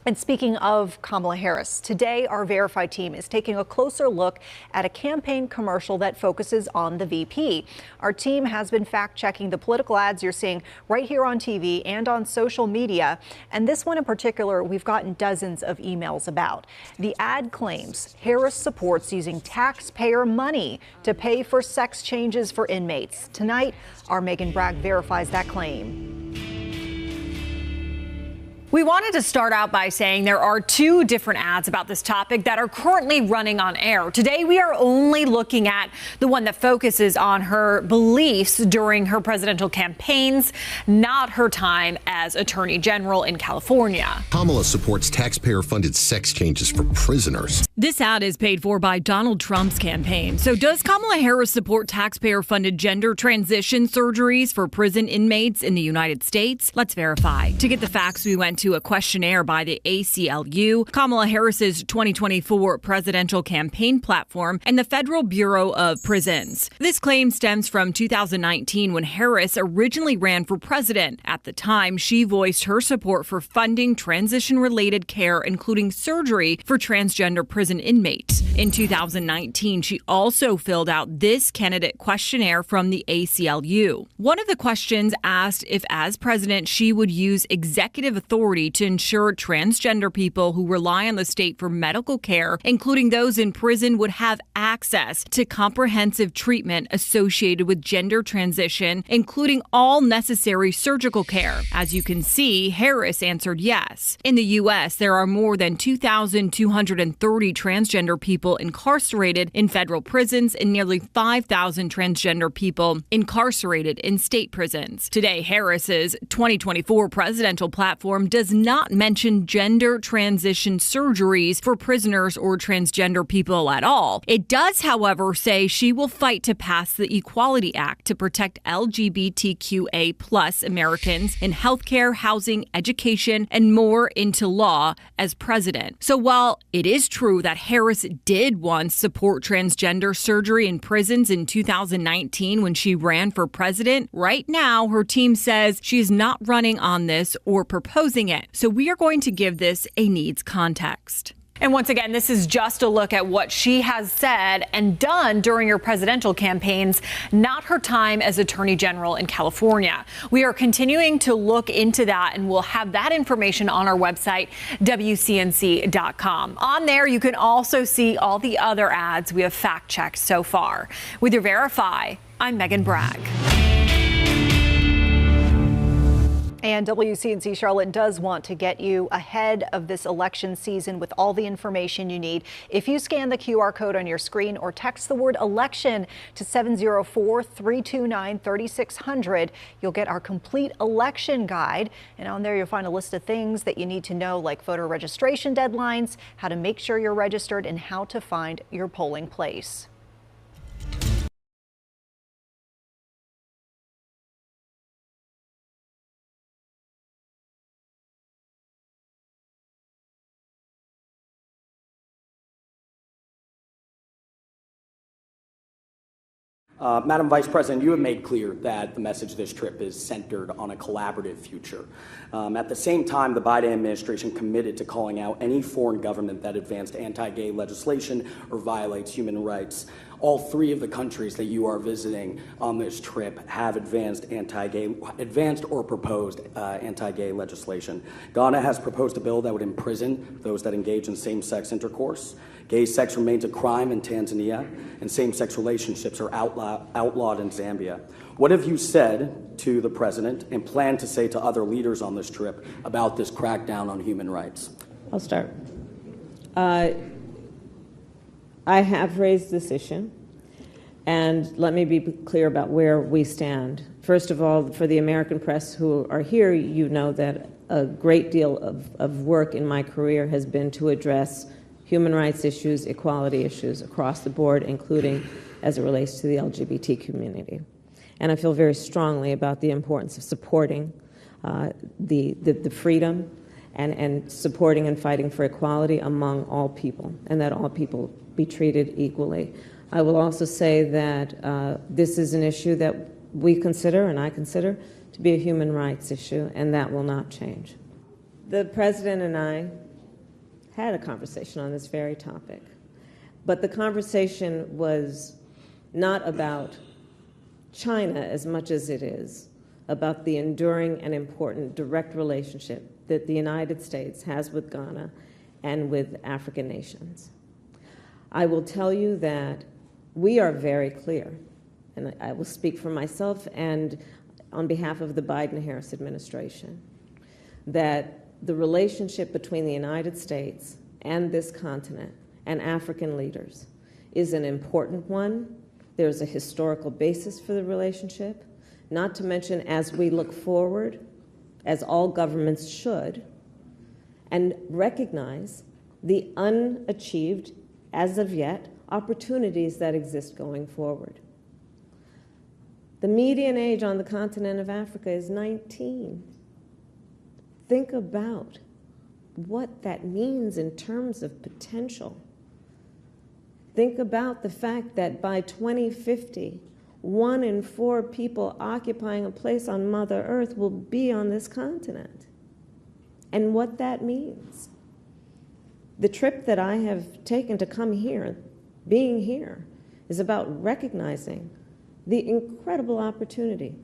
And speaking of Kamala Harris, today our Verify team is taking a closer look at a campaign commercial that focuses on the VP. Our team has been fact-checking the political ads you're seeing right here on TV and on social media. And this one in particular, we've gotten dozens of emails about. The ad claims Harris supports using taxpayer money to pay for sex changes for inmates. Tonight, our Megan Bragg verifies that claim. We wanted to start out by saying there are two different ads about this topic that are currently running on air. Today, we are only looking at the one that focuses on her beliefs during her presidential campaigns, not her time as Attorney General in California. Kamala supports taxpayer-funded sex changes for prisoners. This ad is paid for by Donald Trump's campaign. So does Kamala Harris support taxpayer-funded gender transition surgeries for prison inmates in the United States? Let's verify. To get the facts, we went to a questionnaire by the ACLU, Kamala Harris's 2024 presidential campaign platform, and the Federal Bureau of Prisons. This claim stems from 2019 when Harris originally ran for president. At the time, she voiced her support for funding transition-related care, including surgery for transgender prison inmates. In 2019, she also filled out this candidate questionnaire from the ACLU. One of the questions asked if, as president, she would use executive authority to ensure transgender people who rely on the state for medical care, including those in prison, would have access to comprehensive treatment associated with gender transition, including all necessary surgical care. As you can see, Harris answered yes. In the U.S., there are more than 2,230 transgender people incarcerated in federal prisons and nearly 5,000 transgender people incarcerated in state prisons. Today, Harris's 2024 presidential platform does not mention gender transition surgeries for prisoners or transgender people at all. It does, however, say she will fight to pass the Equality Act to protect LGBTQA plus Americans in healthcare, housing, education, and more into law as president. So while it is true that Harris did once support transgender surgery in prisons in 2019 when she ran for president, right now her team says she is not running on this or proposing it. So we are going to give this a needs context. And once again, this is just a look at what she has said and done during her presidential campaigns, not her time as Attorney General in California. We are continuing to look into that, and we'll have that information on our website, WCNC.com. On there, you can also see all the other ads we have fact-checked so far. With your Verify, I'm Megan Bragg. And WCNC Charlotte does want to get you ahead of this election season with all the information you need. If you scan the QR code on your screen or text the word election to 704-329-3600, you'll get our complete election guide. And on there, you'll find a list of things that you need to know, like voter registration deadlines, how to make sure you're registered, and how to find your polling place. Madam Vice President, you have made clear that the message of this trip is centered on a collaborative future. At the same time, the Biden administration committed to calling out any foreign government that advanced anti-gay legislation or violates human rights. All three of the countries that you are visiting on this trip have advanced or proposed anti-gay legislation. Ghana has proposed a bill that would imprison those that engage in same-sex intercourse. Gay sex remains a crime in Tanzania, and same-sex relationships are outlawed in Zambia. What have you said to the president and plan to say to other leaders on this trip about this crackdown on human rights? I'll start. I have raised this issue, and let me be clear about where we stand. First of all, for the American press who are here, you know that a great deal of work in my career has been to address human rights issues, equality issues across the board, including as it relates to the LGBT community. And I feel very strongly about the importance of supporting the freedom and supporting and fighting for equality among all people, and that all people be treated equally. I will also say that this is an issue that we consider, and I consider, to be a human rights issue, and that will not change. The President and I had a conversation on this very topic. But the conversation was not about China as much as it is about the enduring and important direct relationship that the United States has with Ghana and with African nations. I will tell you that we are very clear, and I will speak for myself and on behalf of the Biden-Harris administration, that the relationship between the United States and this continent and African leaders is an important one. There's a historical basis for the relationship, not to mention as we look forward, as all governments should, and recognize the unachieved, as of yet, opportunities that exist going forward. The median age on the continent of Africa is 19. Think about what that means in terms of potential. Think about the fact that by 2050, 1 in 4 people occupying a place on Mother Earth will be on this continent, and what that means. The trip that I have taken to come here, being here, is about recognizing the incredible opportunity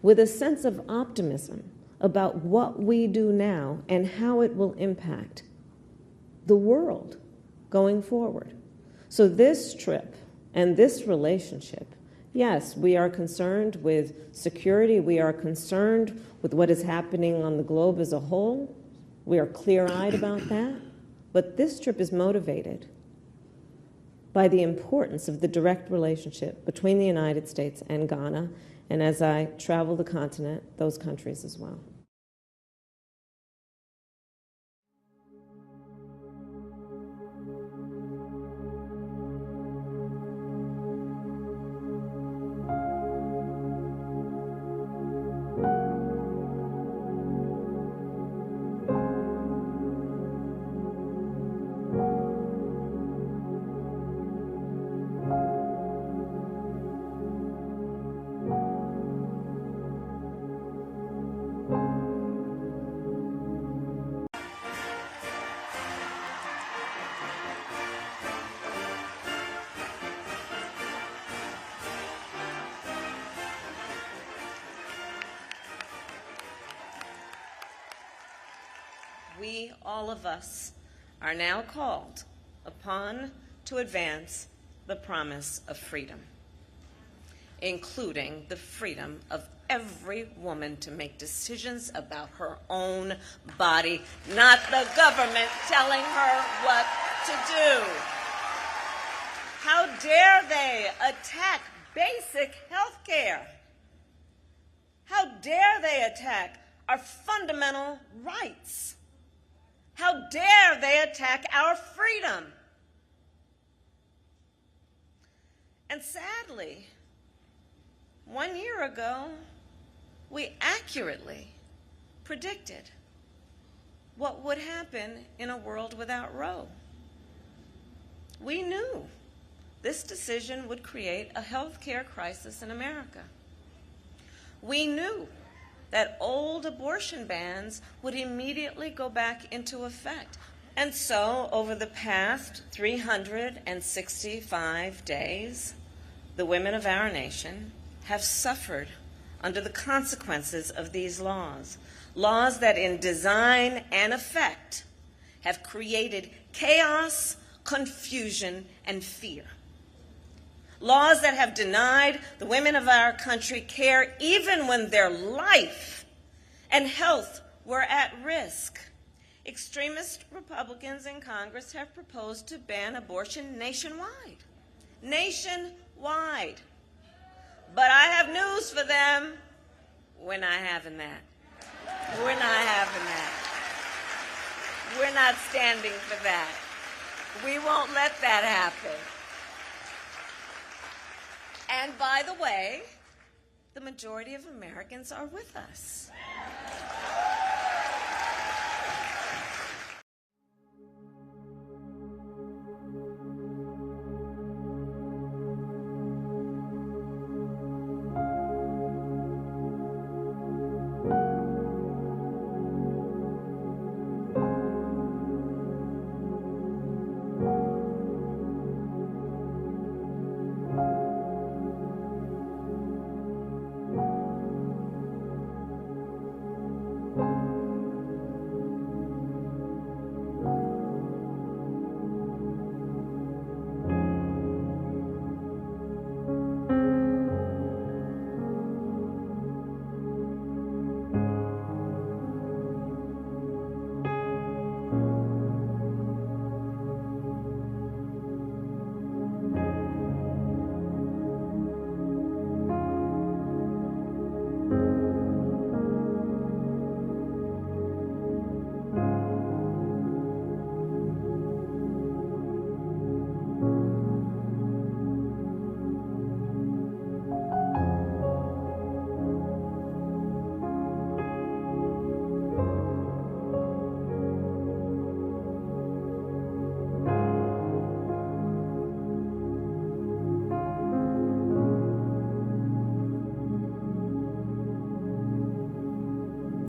with a sense of optimism about what we do now and how it will impact the world going forward. So this trip and this relationship, yes, we are concerned with security. We are concerned with what is happening on the globe as a whole. We are clear-eyed about that. But this trip is motivated by the importance of the direct relationship between the United States and Ghana, and as I travel the continent, those countries as well. We, all of us, are now called upon to advance the promise of freedom, including the freedom of every woman to make decisions about her own body, not the government telling her what to do. How dare they attack basic health care? How dare they attack our fundamental rights? How dare they attack our freedom? And sadly, 1 year ago, we accurately predicted what would happen in a world without Roe. We knew this decision would create a health care crisis in America. We knew that old abortion bans would immediately go back into effect. And so, over the past 365 days, the women of our nation have suffered under the consequences of these laws, laws that in design and effect have created chaos, confusion, and fear. Laws that have denied the women of our country care even when their life and health were at risk. Extremist Republicans in Congress have proposed to ban abortion nationwide. Nationwide. But I have news for them. We're not having that. We're not having that. We're not standing for that. We won't let that happen. And by the way, the majority of Americans are with us.